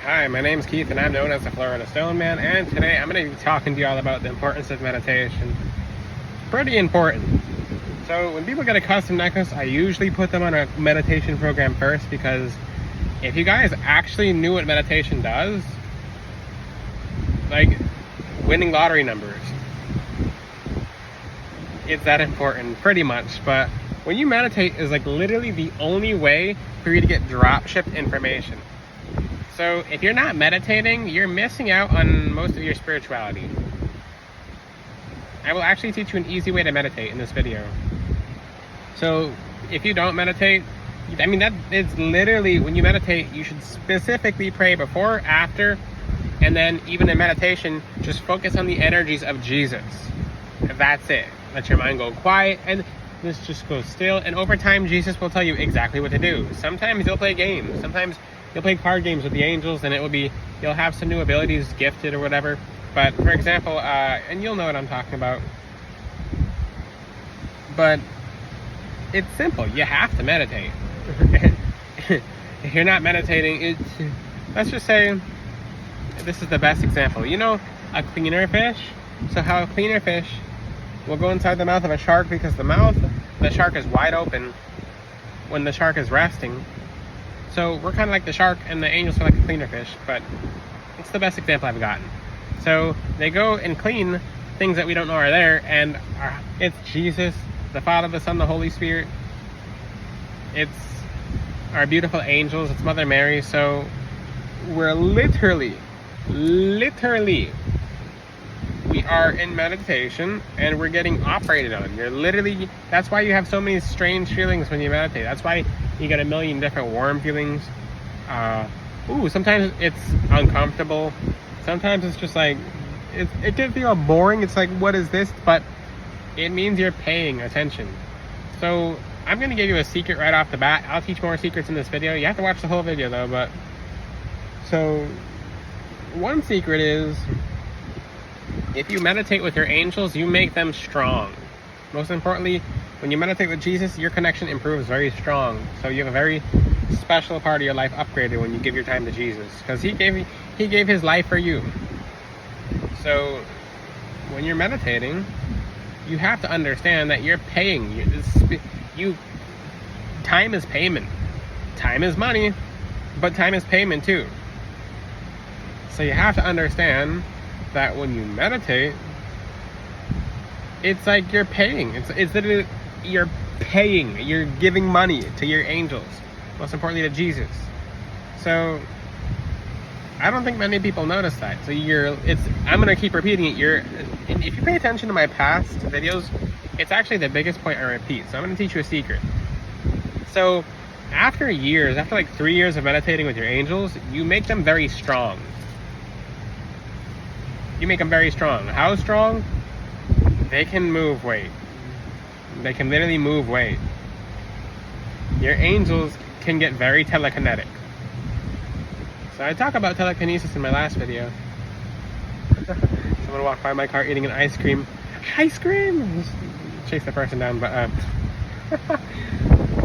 Hi, my name's Keith and I'm known as the Florida Stone Man, and today I'm going to be talking to you all about the importance of meditation. Pretty important. So when people get a custom necklace, I usually put them on a meditation program first, because if you guys actually knew what meditation does, like winning lottery numbers, it's that important pretty much. But when you meditate is like literally the only way for you to get drop shipped information. So if you're not meditating, you're missing out on most of your spirituality. I will actually teach you an easy way to meditate in this video. So if you don't meditate, I mean, that is literally, when you meditate, you should specifically pray before, after, and then even in meditation, just focus on the energies of Jesus. That's it. Let your mind go quiet and let's just go still. And over time, Jesus will tell you exactly what to do. Sometimes you'll play games. Sometimes you'll play card games with the angels, and you'll have some new abilities gifted or whatever. But for example, and you'll know what I'm talking about. But it's simple. You have to meditate. If you're not meditating, let's just say, this is the best example. You know, a cleaner fish? So how a cleaner fish will go inside the mouth of a shark because the shark is wide open when the shark is resting. So we're kind of like the shark, and the angels are like the cleaner fish, but it's the best example I've gotten. So they go and clean things that we don't know are there, and it's Jesus, the Father, the Son, the Holy Spirit. It's our beautiful angels, it's Mother Mary. So we're literally, we are in meditation and we're getting operated on. That's why you have so many strange feelings when you meditate. That's why you get a million different warm feelings. Sometimes it's uncomfortable. Sometimes it's just like, it can feel boring. It's like, what is this? But it means you're paying attention. So I'm going to give you a secret right off the bat. I'll teach more secrets in this video. You have to watch the whole video though. But so one secret is, if you meditate with your angels, you make them strong. Most importantly, when you meditate with Jesus, your connection improves very strong. So you have a very special part of your life upgraded when you give your time to Jesus, because he gave his life for you. So when you're meditating, you have to understand that you're paying. Time is payment. Time is money, but time is payment too. So you have to understand that when you meditate, it's like you're paying. It's literally, you're paying. You're giving money to your angels. Most importantly, to Jesus. So I don't think many people notice that. So I'm gonna keep repeating it. If you pay attention to my past videos, it's actually the biggest point I repeat. So I'm gonna teach you a secret. So after like 3 years of meditating with your angels, you make them very strong. You make them very strong. How strong? They can move weight. They can literally move weight. Your angels can get very telekinetic. So I talk about telekinesis in my last video. Someone walked by my car eating an ice cream. Ice cream! Chase the person down, but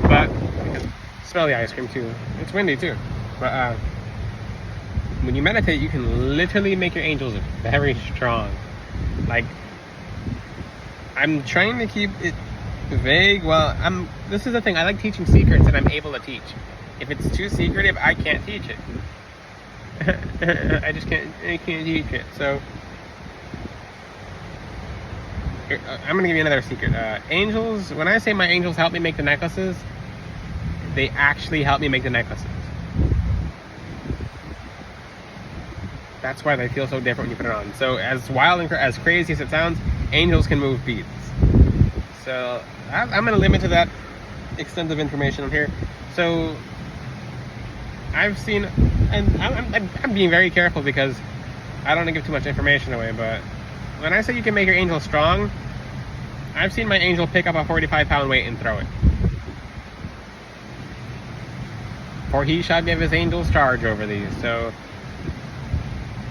but smell the ice cream too. It's windy too. But when you meditate, you can literally make your angels very strong. Like, I'm trying to keep it vague. Well, this is the thing. I like teaching secrets that I'm able to teach. If it's too secretive, I can't teach it. I can't teach it. So I'm gonna give you another secret. Angels, when I say my angels help me make the necklaces, they actually help me make the necklaces. That's why they feel so different when you put it on. So as wild and as crazy as it sounds, angels can move beads. So I'm going to limit to that extent of information on here. So I've seen, and I'm being very careful because I don't want to give too much information away, but when I say you can make your angel strong, I've seen my angel pick up a 45-pound weight and throw it. For he shall give his angels charge over these. So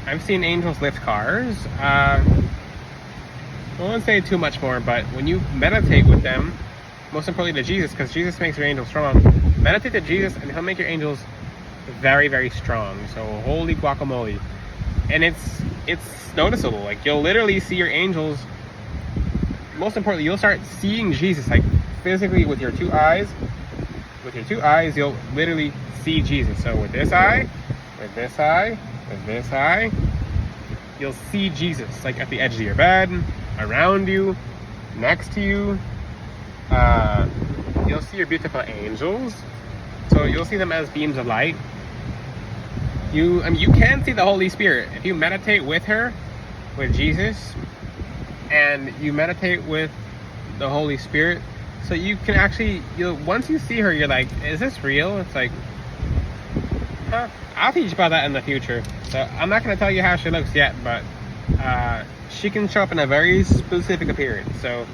I've seen angels lift cars. I won't say too much more, but when you meditate with them, most importantly to Jesus, because Jesus makes your angels strong, meditate to Jesus and he'll make your angels very, very strong. So holy guacamole. And it's noticeable. Like, you'll literally see your angels. Most importantly, you'll start seeing Jesus, like, physically with your two eyes. With your two eyes, you'll literally see Jesus. So with this eye, with this eye, with this eye, you'll see Jesus, like, at the edge of your bed, around you, next to you. You'll see your beautiful angels. So you'll see them as beams of light. You can see the Holy Spirit if you meditate with her, with Jesus, and you meditate with the Holy Spirit. So you can actually, once you see her, you're like, is this real? It's like, huh? I'll teach you about that in the future. So I'm not going to tell you how she looks yet, but she can show up in a very specific appearance. So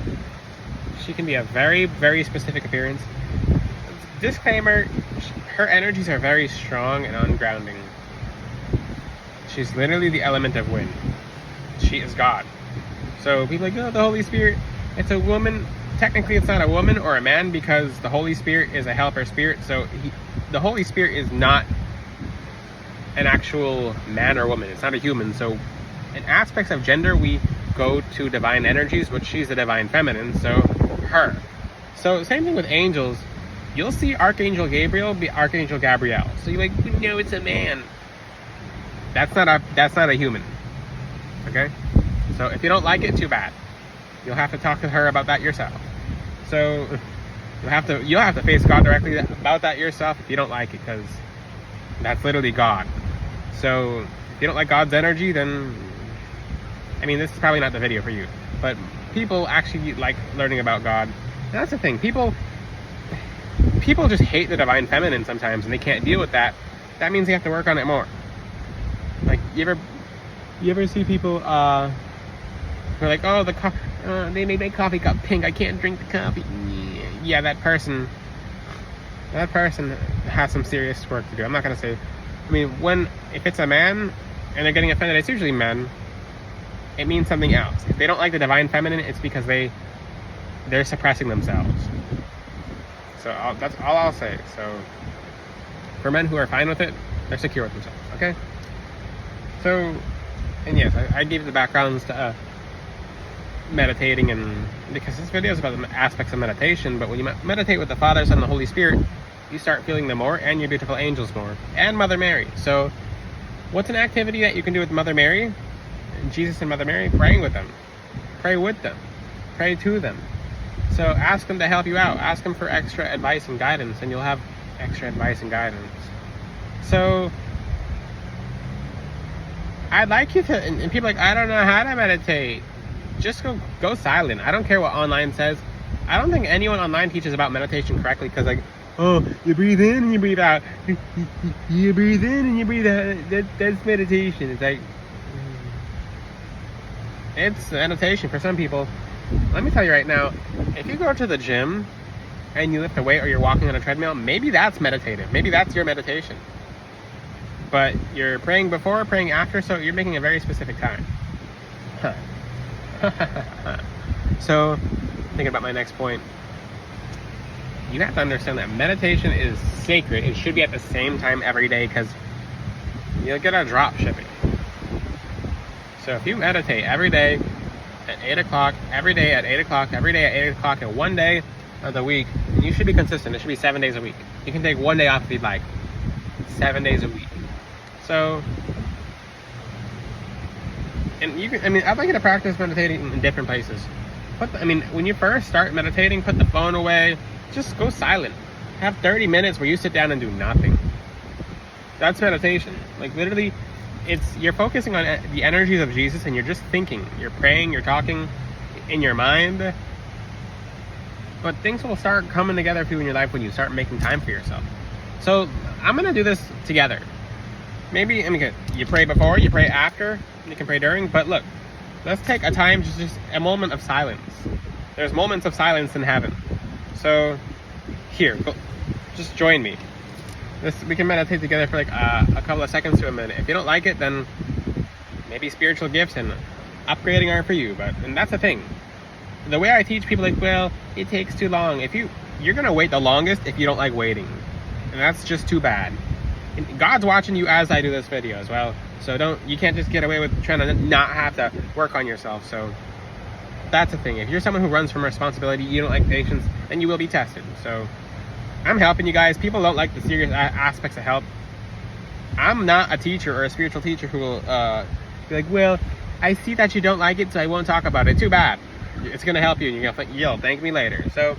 she can be a very, very specific appearance. Disclaimer, her energies are very strong and ungrounding. She's literally the element of wind. She is God. So people are like, oh, the Holy Spirit, it's a woman. Technically, it's not a woman or a man, because the Holy Spirit is a helper spirit. So the Holy Spirit is not an actual man or woman. It's not a human. So in aspects of gender, we go to divine energies, which she's the divine feminine. So her. So same thing with angels. You'll see Archangel Gabriel be Archangel Gabriel. So you're like, no, it's a man. That's not a human. Okay? So if you don't like it, too bad. You'll have to talk to her about that yourself. So you'll have to face God directly about that yourself if you don't like it, because that's literally God. So if you don't like God's energy, then this is probably not the video for you. But people actually like learning about God. And that's the thing. People just hate the divine feminine sometimes, and they can't deal with that. That means they have to work on it more. Like, you ever see people who are like, oh, they made my coffee cup pink, I can't drink the coffee. Yeah, that person has some serious work to do. I'm not gonna say, if it's a man and they're getting offended, it's usually men. It means something else. If they don't like the divine feminine, it's because they're suppressing themselves. So that's all I'll say. So for men who are fine with it, they're secure with themselves. Okay. So, and yes, I gave you the backgrounds to meditating, and because this video is about the aspects of meditation. But when you meditate with the Father, Son, and the Holy Spirit, you start feeling them more, and your beautiful angels more, and Mother Mary. So what's an activity that you can do with Mother Mary, Jesus and Mother Mary? Praying with them, pray with them, pray to them. So ask them to help you out. Ask them for extra advice and guidance, and you'll have extra advice and guidance. So I'd like you to, and people are like, I don't know how to meditate. Just go silent. I don't care what online says. I don't think anyone online teaches about meditation correctly, because like, oh, you breathe in and you breathe out. You breathe in and you breathe out. That's meditation. It's like, it's meditation for some people. Let me tell you right now, if you go to the gym and you lift a weight, or you're walking on a treadmill, maybe that's meditative. Maybe that's your meditation. But you're praying before, praying after, so you're making a very specific time. So, thinking about my next point, you have to understand that meditation is sacred. It should be at the same time every day, because you'll get a drop shipping. So if you meditate every day at 8 o'clock, every day at 8 o'clock, every day at 8 o'clock, and one day of the week, you should be consistent. It should be 7 days a week. You can take one day off if you'd like. 7 days a week. So, and you can, I'd like you to practice meditating in different places. When you first start meditating, put the phone away. Just go silent. Have 30 minutes where you sit down and do nothing. That's meditation. Like, literally, you're focusing on the energies of Jesus, and you're just thinking. You're praying, you're talking in your mind. But things will start coming together for you in your life when you start making time for yourself. So I'm going to do this together. Maybe, you pray before, you pray after, you can pray during. But look, let's take a time, just a moment of silence. There's moments of silence in heaven. So here, just join me. We can meditate together for like a couple of seconds to a minute. If you don't like it, then maybe spiritual gifts and upgrading aren't for you. And that's the thing. The way I teach people, like, well, it takes too long. You're gonna wait the longest if you don't like waiting, and that's just too bad. And God's watching you as I do this video as well. So you can't just get away with trying to not have to work on yourself. So that's the thing. If you're someone who runs from responsibility, you don't like patience, then you will be tested. So I'm helping you guys. People don't like the serious aspects of help. I'm not a teacher or a spiritual teacher who will be like, well, I see that you don't like it, so I won't talk about it. Too bad. It's going to help you, and you're going to you'll thank me later. So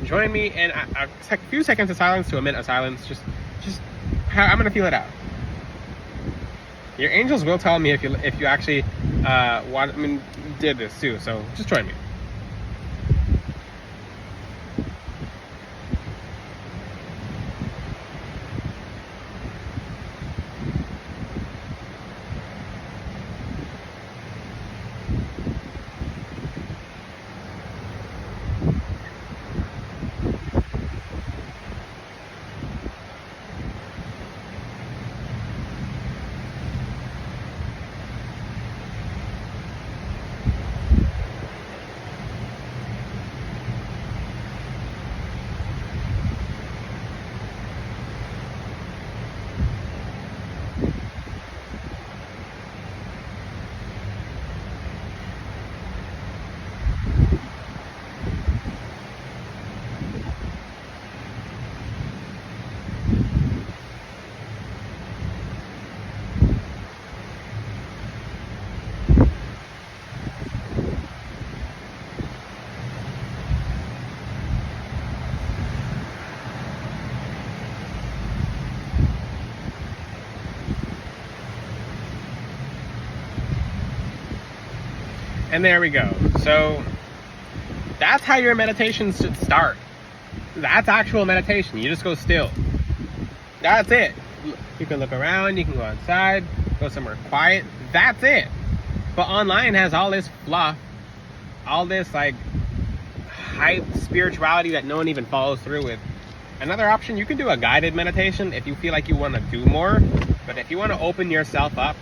join me in a few seconds of silence to a minute of silence. Just I'm going to feel it out. Your angels will tell me if you actually did this too. So just join me. And there we go. So that's how your meditation should start. That's actual meditation. You just go still. That's it. You can look around, you can go outside, go somewhere quiet. That's it. But online has all this fluff, all this like hype spirituality that no one even follows through with. Another option, you can do a guided meditation if you feel like you want to do more. But if you want to open yourself up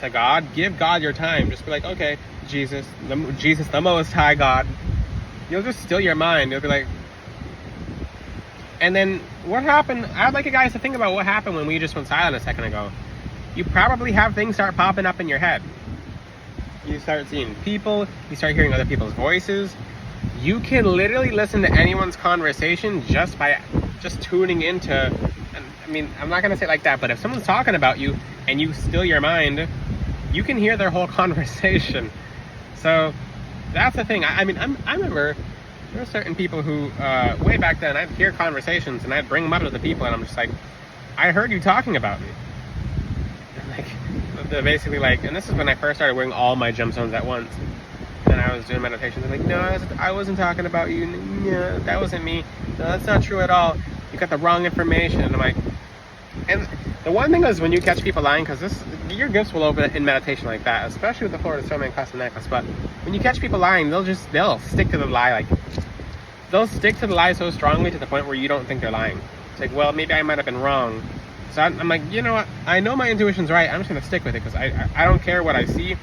to God, give God your time. Just be like, okay, Jesus, the Most High God. You'll just still your mind. You'll be like, and then what happened? I'd like you guys to think about what happened when we just went silent a second ago. You probably have things start popping up in your head. You start seeing people. You start hearing other people's voices. You can literally listen to anyone's conversation just by tuning into. I mean, I'm not gonna say it like that, but if someone's talking about you and you still your mind, you can hear their whole conversation. So that's the thing. I remember there were certain people who way back then I'd hear conversations and I'd bring them up to the people and I'm just like, I heard you talking about me. Like they're basically like, and this is when I first started wearing all my gemstones at once. And I was doing meditation. They're like, no, I wasn't talking about you. No, that wasn't me. No, that's not true at all. You got the wrong information. And I'm like, and the one thing is when you catch people lying, because your gifts will open in meditation like that, especially with the Florida Snowman custom necklace. But when you catch people lying, they'll stick to the lie. Like they'll stick to the lie so strongly to the point where you don't think they're lying. It's like, well, maybe I might have been wrong. So I'm like, you know what? I know my intuition's right. I'm just gonna stick with it because I don't care what I see.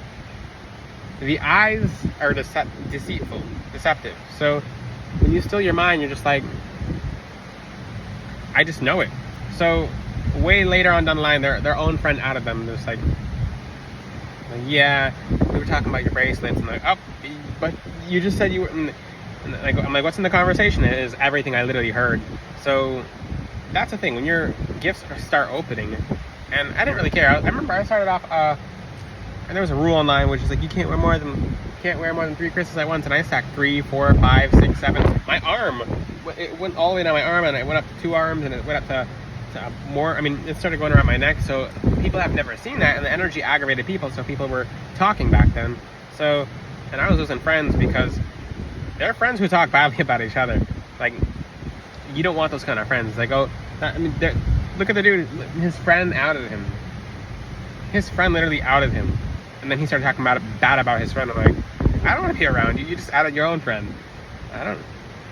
The eyes are deceptive. So when you still your mind, you're just like, I just know it. So way later on down the line, their own friend outed them. They're just like, yeah, we were talking about your bracelets. And they're like, oh, but you just said you were. And I'm like, what's in the conversation? It is everything I literally heard. So that's the thing. When your gifts start opening, and I didn't really care. I remember I started off, and there was a rule online which is like you can't wear more than 3 crystals at once. And I stacked 3, 4, 5, 6, 7. My arm, it went all the way down my arm, and it went up to 2 arms, and it went up to more. I mean, it started going around my neck. So people have never seen that, and the energy aggravated people. So people were talking back then. So, and I was losing friends because they're friends who talk badly about each other. Like, you don't want those kind of friends. Like, oh, I mean, look at the dude. His friend outed him. His friend literally outed him. And then he started talking bad about his friend. I'm like, I don't want to be around you. You just outed your own friend.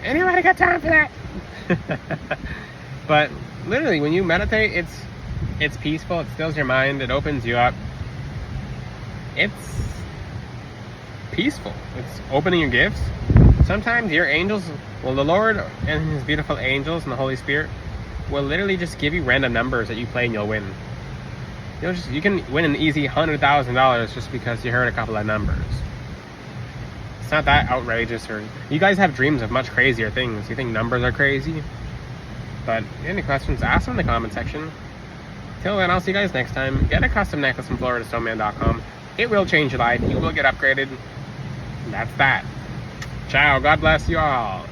Anybody got time for that? But literally, when you meditate, it's peaceful. It stills your mind. It opens you up. It's peaceful. It's opening your gifts. Sometimes your angels, well, the Lord and his beautiful angels and the Holy Spirit will literally just give you random numbers that you play and you'll win. You can win an easy $100,000 just because you heard a couple of numbers. It's not that outrageous. Or you guys have dreams of much crazier things. You think numbers are crazy? But any questions, ask them in the comment section. Till then, I'll see you guys next time. Get a custom necklace from FloridaStoneman.com. It will change your life. You will get upgraded. That's that. Ciao. God bless you all.